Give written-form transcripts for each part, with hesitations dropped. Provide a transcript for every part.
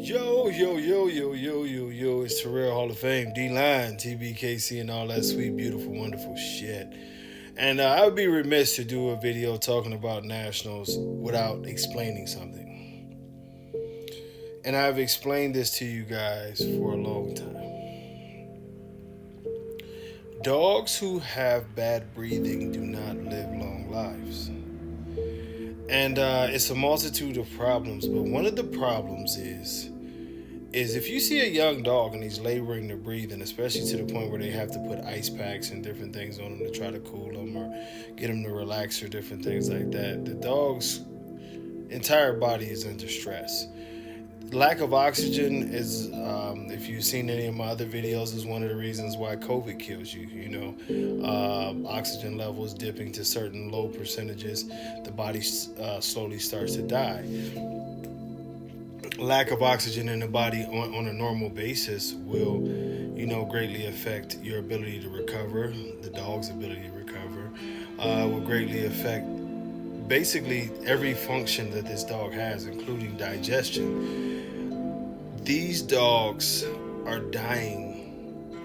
Yo, yo, yo, yo, yo, yo, yo, it's Terrell Hall of Fame, D-Line, TBKC, and all that sweet, beautiful, wonderful shit. And I would be remiss to do a video talking about nationals without explaining something. And I've explained this to you guys for a long time. Dogs who have bad breathing do not live long lives. And it's a multitude of problems, but one of the problems is if you see a young dog and he's laboring to breathe, and especially to the point where they have to put ice packs and different things on him to try to cool him or get him to relax or different things like that, the dog's entire body is under stress. Lack of oxygen is, if you've seen any of my other videos, is one of the reasons why COVID kills you. Oxygen levels dipping to certain low percentages, the body slowly starts to die. Lack of oxygen in the body on a normal basis will, greatly affect your ability to recover, the dog's ability to recover, will greatly affect basically every function that this dog has, including digestion. These dogs are dying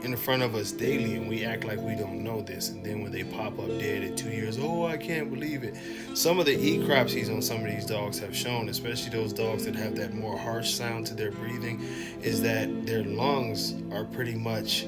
in front of us daily, and we act like we don't know this. And then when they pop up dead at 2 years, oh, I can't believe it. Some of the ecropsies on some of these dogs have shown, especially those dogs that have that more harsh sound to their breathing, is that their lungs are pretty much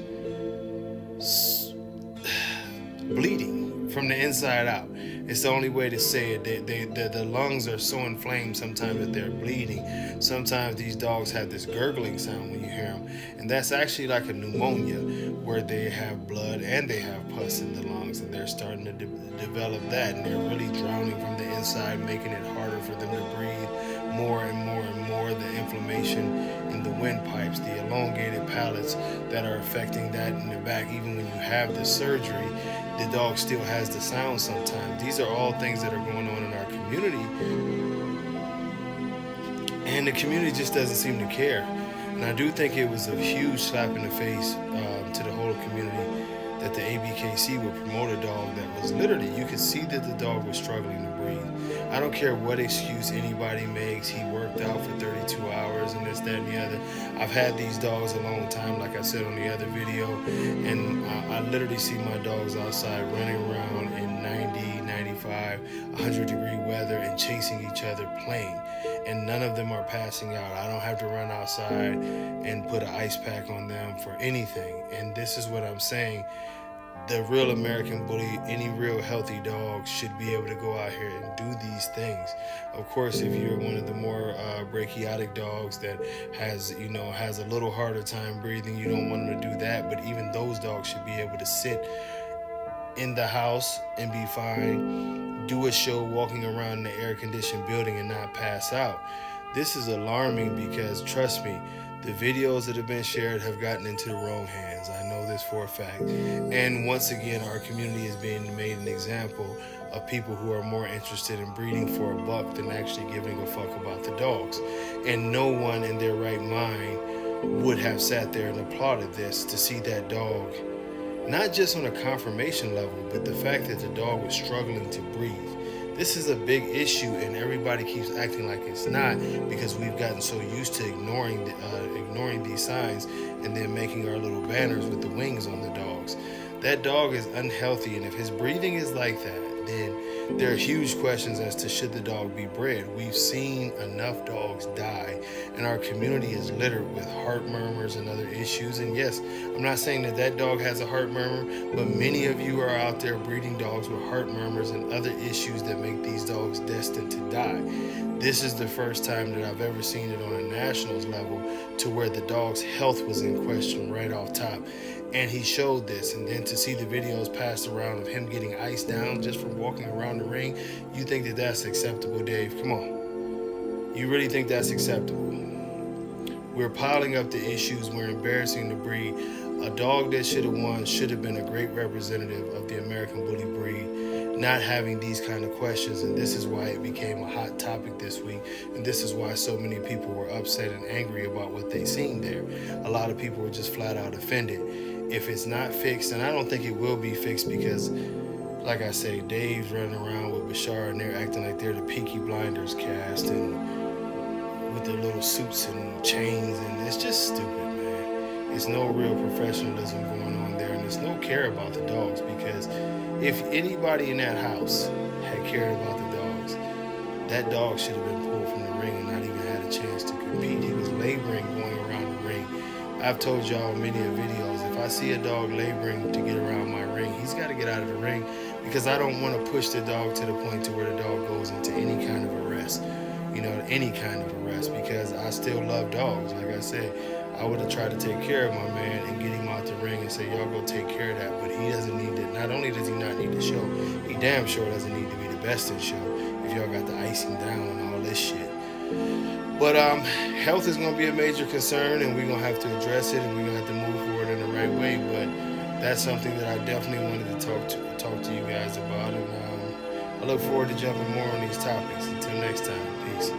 bleeding from the inside out. It's the only way to say it. The lungs are so inflamed sometimes that they're bleeding. Sometimes these dogs have this gurgling sound when you hear them, and that's actually like a pneumonia, where they have blood and they have pus in the lungs, and they're starting to develop that, and they're really drowning from the inside, making it harder for them to breathe more and more and more. The inflammation in the windpipes, the elongated palates that are affecting that in the back. Even when you have the surgery, the dog still has the sound sometimes. These are all things that are going on in our community, and the community just doesn't seem to care. And I do think it was a huge slap in the face to the whole community that the ABKC would promote a dog that was literally, you could see that the dog was struggling to breathe. I don't care what excuse anybody makes. He worked out for 32 hours and this, that, and the other. I've had these dogs a long time, like I said on the other video, and I literally see my dogs outside running around in 90, 95, 100-degree weather and chasing each other, playing. And none of them are passing out. I don't have to run outside and put an ice pack on them for anything. And this is what I'm saying. The real American bully, any real healthy dog, should be able to go out here and do these things. Of course, if you're one of the more brachiotic dogs that has a little harder time breathing, you don't want them to do that. But even those dogs should be able to sit in the house and be fine, do a show walking around in the air-conditioned building and not pass out. This is alarming because, trust me, the videos that have been shared have gotten into the wrong hands. I know this for a fact. And once again, our community is being made an example of people who are more interested in breeding for a buck than actually giving a fuck about the dogs. And no one in their right mind would have sat there and applauded this, to see that dog, not just on a confirmation level, but the fact that the dog was struggling to breathe. This is a big issue, and everybody keeps acting like it's not, because we've gotten so used to ignoring these signs and then making our little banners with the wings on the dogs. That dog is unhealthy, and if his breathing is like that, then there are huge questions as to should the dog be bred. We've seen enough dogs die, and our community is littered with heart murmurs and other issues. And yes, I'm not saying that that dog has a heart murmur, but many of you are out there breeding dogs with heart murmurs and other issues that make these dogs destined to die. This is the first time that I've ever seen it on a nationals level, to where the dog's health was in question right off top. And he showed this, and then to see the videos passed around of him getting iced down just from walking around the ring, you think that that's acceptable, Dave? Come on. You really think that's acceptable? We're piling up the issues. We're embarrassing the breed. A dog that should have won should have been a great representative of the American bully breed, not having these kind of questions. And this is why it became a hot topic this week, and this is why so many people were upset and angry about what they seen there. A lot of people were just flat out offended. If it's not fixed, and I don't think it will be fixed, because like I say, Dave's running around with Bashar and they're acting like they're the Peaky Blinders cast, and with their little suits and chains, and it's just stupid, man. It's no real professionalism going on there, and there's no care about the dogs, because if anybody in that house had cared about the dogs, that dog should have been pulled from the ring and not even had a chance to compete. He was laboring going around the ring. I've told y'all in many videos, if I see a dog laboring to get around my ring, he's got to get out of the ring, because I don't want to push the dog to the point to where the dog goes into any kind of arrest, any kind of arrest, because I still love dogs. Like I said, I would have tried to take care of my man and get him out the ring and say, y'all go take care of that, but he doesn't need to. Not only does he not need the show, he damn sure doesn't need to be the best in the show if y'all got the icing down and all this shit. But health is going to be a major concern, and we're going to have to address it, and we're going to have to move forward in the right way. But that's something that I definitely wanted to talk to you guys about, and I look forward to jumping more on these topics. Until next time, peace.